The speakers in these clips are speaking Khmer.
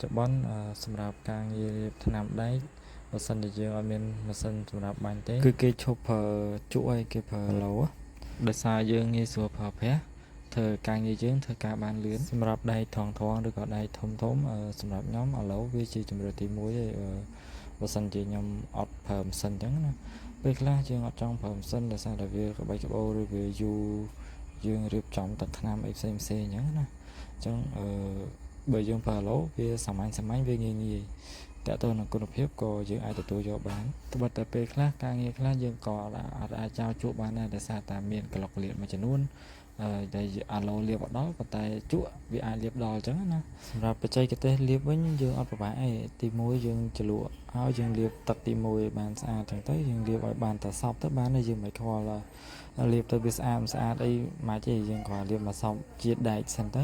ច្ចុប្បន្នសម្រាប់ការងាររៀបថ្នាំដែកបើសិនជាយើងអត់មានម៉ាស៊ីនសម្រាប់បាញ់ទេគឺគេឈប់ប្រើជក់ហើយគេប្រើឡូដោយសារយើងងាយស្រួលប្រើប្រាស់ធ្វើការងារយើងធ្វើការបានលឿនសម្រាប់ដែកថងឬក៏ដែកធំសម្រាប់ខ្ញុំឥឡូវវាជាជំរឿនទី1ហើយបើសិនជាខ្ញុំអត់ប្រើម៉ាស៊ីនអញ្ចឹងណាពេលខ្លះយើងអត់ចង់ប្រើម៉ាស៊ីនដោយសារតែវាក្បាច់ក្បោឬវាយូរយើងរៀបចំតែថ្នាំអីផ្សេងអញ្ចឹងណាអញ្ចឹងបើយើងប្រើឡូវាសាមញ្ញវាងាយតើតើនឹងគុណភាពក៏យើងអាចទទួលយកបានត្បិតតែពេលខ្លះការងារខ្លះយើងក៏អាចចោលជក់បានដែរដោយសារតែមានក្លុកក្លៀតមួយចំនួនដែលអាឡូលាបអត់ដល់ប៉ុន្តែជក់វាអាចលាបដល់អញ្ចឹងណាសម្រាប់បច្ចេកទេសលាបវិញយើងអត់ពិបាកអីទី1យើងជ្រលក់ហើយយើងលាបទឹកទី1ឲ្យបានស្អាតអញ្ចឹងទៅយើងលាបឲ្យបានតែសពទៅបានហើយយើងមិនខ្វល់លាបទៅវាស្អាតអីមិនទេយើងគ្រាន់លាបមកសពជាតិដែកសិនទៅ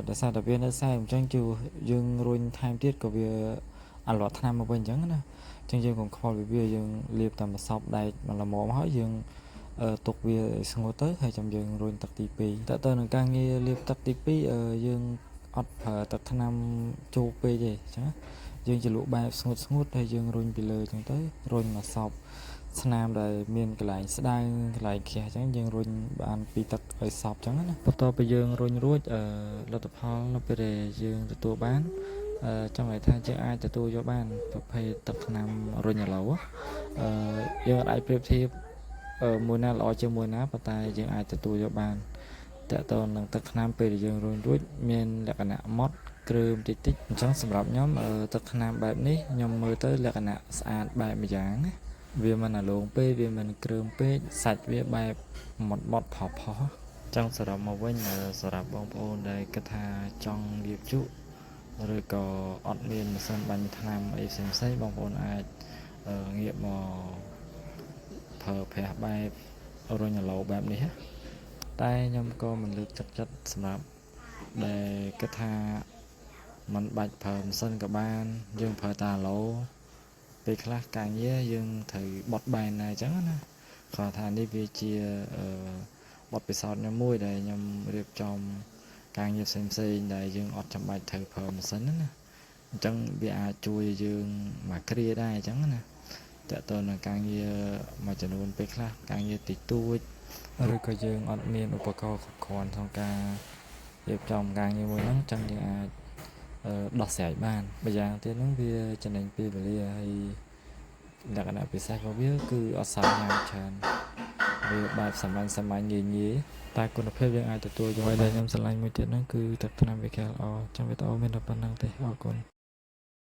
ដោយសារតែវានៅសែអញ្ចឹងជួយើងរុញថែមទៀតក៏វាអាឡត់ថ្នាំមកវិញអញ្ចឹងណាអញ្ចឹងយើងកុំខ្វល់ពីវាយើងលាបតែមកសពដែកមកល្មមហើយយើងទុកវាស្ងួតទៅហើយចាំយើងរុញទឹកទី2តើនឹងការងារលាបទឹកទី2យើងអត់ប្រើទឹកថ្នាំជោគពេកទេអញ្ចឹងយើងជ្រលក់បែបស្ងួតហើយយើងរុញពីលើអញ្ចឹងទៅរុញមកសពស្នាមដែលមានកន្លែងស្ដើងកន្លែងខះអញ្ចឹងយើងរុញបានពីទឹកឲ្យសពអញ្ចឹងណាបន្ទាប់ពីយើងរុញរួចលទ្ធផលនៅពេលដែលយើងទទួលបានចង់ឲ្យថាយើងអាចទទួលយកបានប្រភេទទឹកថ្នាំរុញអាឡូយើងអាចប្រៀបធៀបមួយណាល្អជាងមួយណាប៉ុន្តែយើងអាចទទួលយកបានតើតើនឹងទឹកថ្នាំពេលដែលយើងរុញរួចមានលក្ខណៈម៉ត់គ្រើមតិចអញ្ចឹងសម្រាប់ខ្ញុំទឹកថ្នាំបែបនេះខ្ញុំមើលទៅលក្ខណៈស្អាតបែបម្យ៉ាងណាវាមិនអាឡូងពេកវាមិនគ្រើមពេកសាច់វាបែបម៉ត់ផុសចឹងសរុបមកវិញសម្រាប់បងប្អូនដែលគិតថាចង់លាបជក់ឬក៏អត់មានម៉ាស៊ីនបាញ់ថ្នាំអីផ្សេងបងប្អូនអាចងាកមកប្រើប្រាស់បែបរុញអាឡូបែបនេះតែខ្ញុំក៏មិនលើកចិត្តសម្រាប់ដែលគិតថាมันបាច់ប្រើម៉ាស៊ីនក៏បានយើងប្រើតាអាឡូពេលខ្លះការងារយើងត្រូវបត់បែនដែរអញ្ចឹងណាគាត់ថានេះវាជាបទពិសោធន៍ខ្ញុំមួយដែលខ្ញុំរៀបចំការងារផ្សេងដែលយើងអត់ចាំបាច់ត្រូវប្រើម៉ាស៊ីនណាអញ្ចឹងវាអាចជួយយើងមកគ្រាដែរអញ្ចឹងណាតើតើនឹងការងារមួយចំនួនពេលខ្លះការងារតិចតួចឬក៏យើងអត់មានឧបករណ៍គ្រប់គ្រាន់ក្នុងការរៀបចំការងារមួយហ្នឹងអញ្ចឹងយើងអាចដោះស្រាយបានម្យ៉ាងទៀតហ្នឹងវាចំណេញពេលវេលាហើយលក្ខណៈពិសេសរបស់វាគឺអត់សាញញ៉ាំច្រើនវាបែបសាមញ្ញងាយតែគុណភាពយើងអាចទទួលយកហើយដែលខ្ញុំឆ្លាញ់មួយទៀតហ្នឹងគឺទឹកថ្នាំ VKLR ចាំវីដេអូមានតែប៉ុណ្្នឹងទេអរគុណ